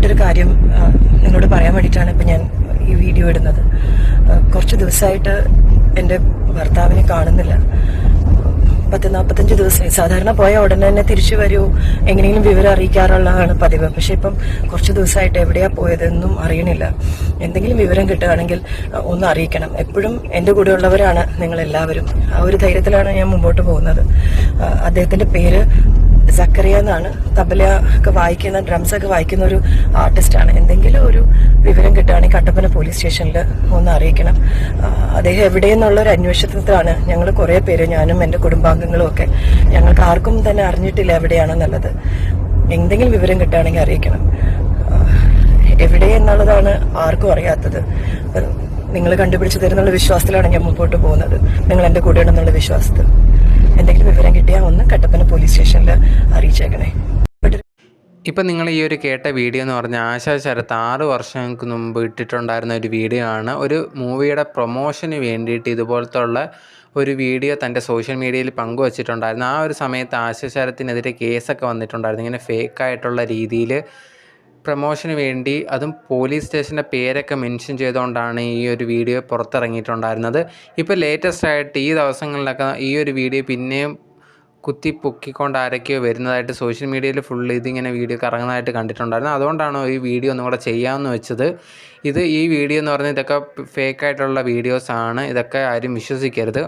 പ്രധാനപ്പെട്ടൊരു കാര്യം നിങ്ങളോട് പറയാൻ വേണ്ടിയിട്ടാണ് ഇപ്പം ഞാൻ ഈ വീഡിയോ ഇടുന്നത്. കുറച്ച് ദിവസമായിട്ട് എൻ്റെ ഭർത്താവിനെ കാണുന്നില്ല. 40-45 ദിവസമായി. സാധാരണ പോയ ഉടനെ തന്നെ തിരിച്ചു വരൂ, എങ്ങനെയെങ്കിലും വിവരം അറിയിക്കാറുള്ളതാണ് പതിവ്. പക്ഷെ ഇപ്പം കുറച്ച് ദിവസമായിട്ട് എവിടെയാ പോയതെന്നും അറിയണില്ല. എന്തെങ്കിലും വിവരം കിട്ടുകയാണെങ്കിൽ ഒന്ന് അറിയിക്കണം. എപ്പോഴും എൻ്റെ കൂടെ ഉള്ളവരാണ് നിങ്ങളെല്ലാവരും. ആ ഒരു ധൈര്യത്തിലാണ് ഞാൻ മുമ്പോട്ട് പോകുന്നത്. അദ്ദേഹത്തിൻ്റെ പേര് സക്കറിയ എന്നാണ്. തബല ഒക്കെ വായിക്കുന്ന, ഡ്രംസ് ഒക്കെ വായിക്കുന്ന ഒരു ആർട്ടിസ്റ്റാണ്. എന്തെങ്കിലും ഒരു വിവരം കിട്ടുകയാണെങ്കിൽ കട്ടപ്പന പോലീസ് സ്റ്റേഷനിൽ ഒന്ന് അറിയിക്കണം. അദ്ദേഹം എവിടെയെന്നുള്ളൊരു അന്വേഷണത്തിലാണ് ഞങ്ങൾ കുറേ പേര്, ഞാനും എൻ്റെ കുടുംബാംഗങ്ങളും ഒക്കെ. ഞങ്ങൾക്ക് ആർക്കും തന്നെ അറിഞ്ഞിട്ടില്ല എവിടെയാണെന്നുള്ളത്. എന്തെങ്കിലും വിവരം കിട്ടുകയാണെങ്കിൽ അറിയിക്കണം. എവിടെ എന്നുള്ളതാണ് ആർക്കും അറിയാത്തത്. നിങ്ങൾ കണ്ടുപിടിച്ച് തരുന്നുള്ള വിശ്വാസത്തിലാണ് ഞാൻ മുമ്പോട്ട് പോകുന്നത്. നിങ്ങൾ എൻ്റെ കൂടെ ഉണ്ടെന്നുള്ള വിശ്വാസത്തിൽ. എന്തെങ്കിലും വിവരം കിട്ടിയാൽ ഒന്ന് കട്ടപ്പന പോലീസ് സ്റ്റേഷനിൽ അറിയിച്ചേക്കണേ. ഇപ്പം നിങ്ങൾ ഈ ഒരു കേട്ട വീഡിയോ എന്ന് പറഞ്ഞാൽ ആശാ ശരത്ത് 6 വർഷങ്ങൾക്ക് മുമ്പ് ഇട്ടിട്ടുണ്ടായിരുന്ന ഒരു വീഡിയോ ആണ്. ഒരു മൂവിയുടെ പ്രൊമോഷന് വേണ്ടിയിട്ട് ഇതുപോലത്തെ ഉള്ള ഒരു വീഡിയോ തൻ്റെ സോഷ്യൽ മീഡിയയിൽ പങ്കുവച്ചിട്ടുണ്ടായിരുന്നു. ആ ഒരു സമയത്ത് ആശാ ശരത്തിനെതിരെ കേസൊക്കെ വന്നിട്ടുണ്ടായിരുന്നു. ഇങ്ങനെ ഫേക്കായിട്ടുള്ള രീതിയിൽ പ്രൊമോഷന് വേണ്ടി, അതും പോലീസ് സ്റ്റേഷൻ്റെ പേരൊക്കെ മെൻഷൻ ചെയ്തുകൊണ്ടാണ് ഈ ഒരു വീഡിയോ പുറത്തിറങ്ങിയിട്ടുണ്ടായിരുന്നത്. ഇപ്പോൾ ലേറ്റസ്റ്റ് ആയിട്ട് ഈ ദിവസങ്ങളിലൊക്കെ ഈ ഒരു വീഡിയോ പിന്നെയും കുത്തിപ്പൊക്കിക്കൊണ്ട് ആരൊക്കെയോ വരുന്നതായിട്ട് സോഷ്യൽ മീഡിയയിൽ ഫുള്ള് ഇതിങ്ങനെ വീഡിയോ കറങ്ങുന്നതായിട്ട് കണ്ടിട്ടുണ്ടായിരുന്നു. അതുകൊണ്ടാണ് ഈ വീഡിയോ ഒന്നും കൂടെ ചെയ്യാമെന്ന് വെച്ചത്. ഈ വീഡിയോ എന്ന് പറഞ്ഞാൽ ഇതൊക്കെ ഫേക്കായിട്ടുള്ള വീഡിയോസാണ്. ഇതൊക്കെ ആരും വിശ്വസിക്കരുത്.